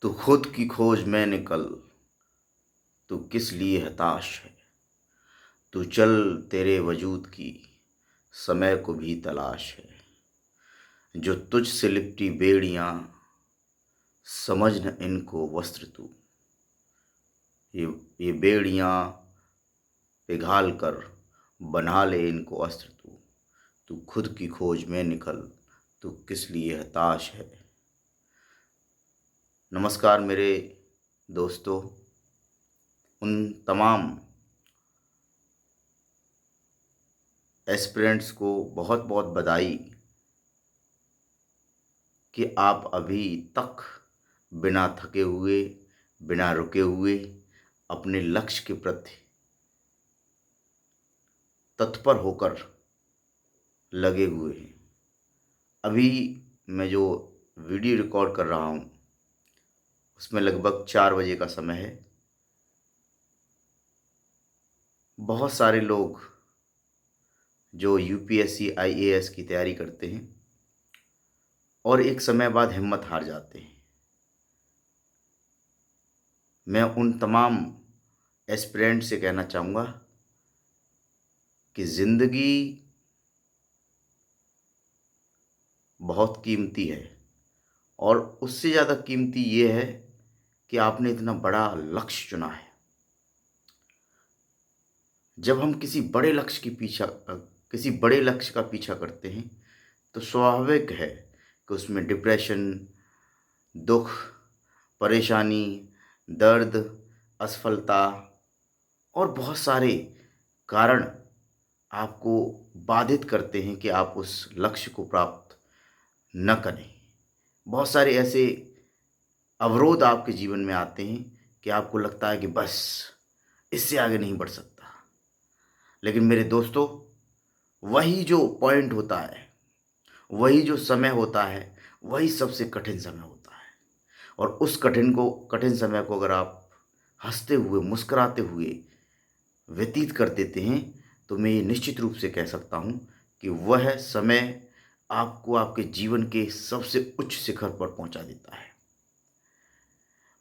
तू खुद की खोज में निकल, तू किस लिए हताश है। तू चल, तेरे वजूद की समय को भी तलाश है। जो तुझ से लिपटी बेड़ियां, समझ न इनको वस्त्र तू। ये बेड़ियां पिघाल कर बना ले इनको अस्त्र तू। तू खुद की खोज में निकल, तू किस लिए हताश है। नमस्कार मेरे दोस्तों, उन तमाम एस्पिरेंट्स को बहुत बहुत बधाई कि आप अभी तक बिना थके हुए, बिना रुके हुए अपने लक्ष्य के प्रति तत्पर होकर लगे हुए हैं। अभी मैं जो वीडियो रिकॉर्ड कर रहा हूँ उसमें लगभग 4 बजे का समय है। बहुत सारे लोग जो यूपीएससी आईएएस की तैयारी करते हैं और एक समय बाद हिम्मत हार जाते हैं। मैं उन तमाम एस्पिरेंट से कहना चाहूँगा कि ज़िंदगी बहुत कीमती है और उससे ज़्यादा कीमती ये है कि आपने इतना बड़ा लक्ष्य चुना है। जब हम किसी बड़े लक्ष्य का पीछा करते हैं तो स्वाभाविक है कि उसमें डिप्रेशन, दुख, परेशानी, दर्द, असफलता और बहुत सारे कारण आपको बाधित करते हैं कि आप उस लक्ष्य को प्राप्त न करें। बहुत सारे ऐसे अवरोध आपके जीवन में आते हैं कि आपको लगता है कि बस इससे आगे नहीं बढ़ सकता। लेकिन मेरे दोस्तों, वही जो पॉइंट होता है, वही जो समय होता है, वही सबसे कठिन समय होता है। और उस कठिन समय को अगर आप हंसते हुए, मुस्कुराते हुए व्यतीत कर देते हैं तो मैं ये निश्चित रूप से कह सकता हूँ कि वह समय आपको आपके जीवन के सबसे उच्च शिखर पर पहुँचा देता है।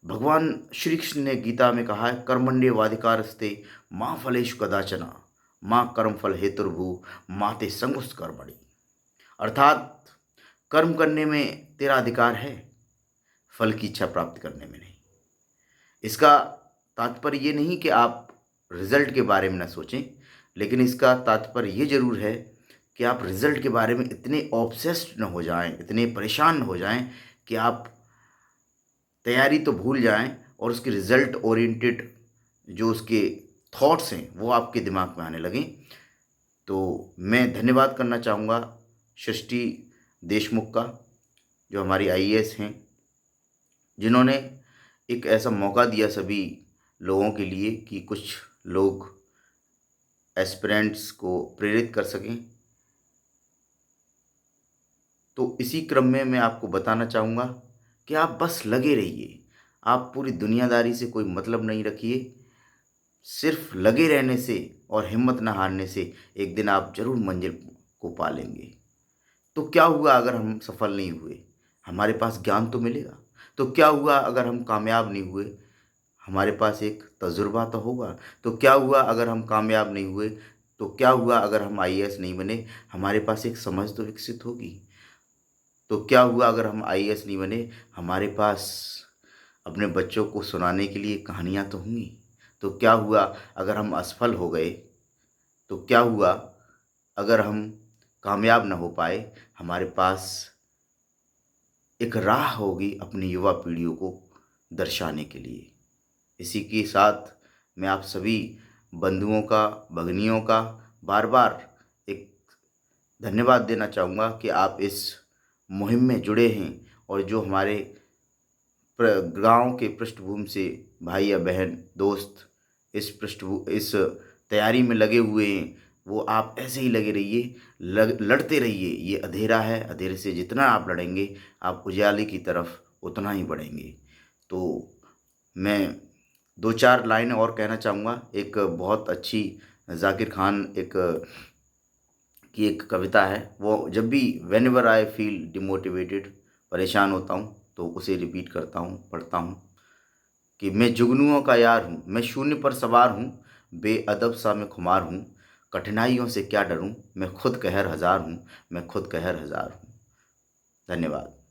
भगवान श्री कृष्ण ने गीता में कहा है, कर्मण्येवाधिकारस्ते मा फलेषु कदाचन माँ कर्मफल हेतुर्भू माते संगुष्ठ कर्मणि। अर्थात कर्म करने में तेरा अधिकार है, फल की इच्छा प्राप्त करने में नहीं। इसका तात्पर्य ये नहीं कि आप रिजल्ट के बारे में न सोचें, लेकिन इसका तात्पर्य ये जरूर है कि आप रिजल्ट के बारे में इतने ऑब्सेस्ड न हो जाएं, इतने परेशान न हो जाएं कि आप तैयारी तो भूल जाएं और उसके रिजल्ट ओरिएंटेड जो उसके थॉट्स हैं वो आपके दिमाग में आने लगें। तो मैं धन्यवाद करना चाहूँगा सृष्टि देशमुख का, जो हमारी आईएएस हैं, जिन्होंने एक ऐसा मौका दिया सभी लोगों के लिए कि कुछ लोग एस्पिरेंट्स को प्रेरित कर सकें। तो इसी क्रम में मैं आपको बताना चाहूँगा कि आप बस लगे रहिए। आप पूरी दुनियादारी से कोई मतलब नहीं रखिए। सिर्फ लगे रहने से और हिम्मत न हारने से एक दिन आप ज़रूर मंजिल को पा लेंगे। तो क्या हुआ अगर हम सफल नहीं हुए? हमारे पास ज्ञान तो मिलेगा। तो क्या हुआ अगर हम कामयाब नहीं हुए? हमारे पास एक तजुर्बा तो होगा। तो क्या हुआ अगर हम कामयाब नहीं हुए? तो क्या हुआ अगर हम आईएएस नहीं बने? हमारे पास एक समझ तो विकसित होगी। तो क्या हुआ अगर हम आईएएस नहीं बने? हमारे पास अपने बच्चों को सुनाने के लिए कहानियाँ तो होंगी। तो क्या हुआ अगर हम असफल हो गए? तो क्या हुआ अगर हम कामयाब न हो पाए? हमारे पास एक राह होगी अपनी युवा पीढ़ियों को दर्शाने के लिए। इसी के साथ मैं आप सभी बंधुओं का, भगिनियों का बार बार एक धन्यवाद देना चाहूँगा कि आप इस मुहिम में जुड़े हैं और जो हमारे गांव के पृष्ठभूमि से भाई या बहन, दोस्त इस तैयारी में लगे हुए हैं, वो आप ऐसे ही लगे रहिए, लड़ते रहिए। ये अंधेरा है, अंधेरे से जितना आप लड़ेंगे आप उजाले की तरफ उतना ही बढ़ेंगे। तो मैं 2-4 लाइन और कहना चाहूँगा। एक बहुत अच्छी जाकिर खान की एक कविता है, वो जब भी व्हेनेवर आई फील डिमोटिवेटेड, परेशान होता हूँ, तो उसे रिपीट करता हूँ, पढ़ता हूँ कि मैं जुगनुओं का यार हूँ, मैं शून्य पर सवार हूँ, बेअदब सा मैं खुमार हूँ, कठिनाइयों से क्या डरूं, मैं खुद कहर हजार हूँ, मैं खुद कहर हजार हूँ। धन्यवाद।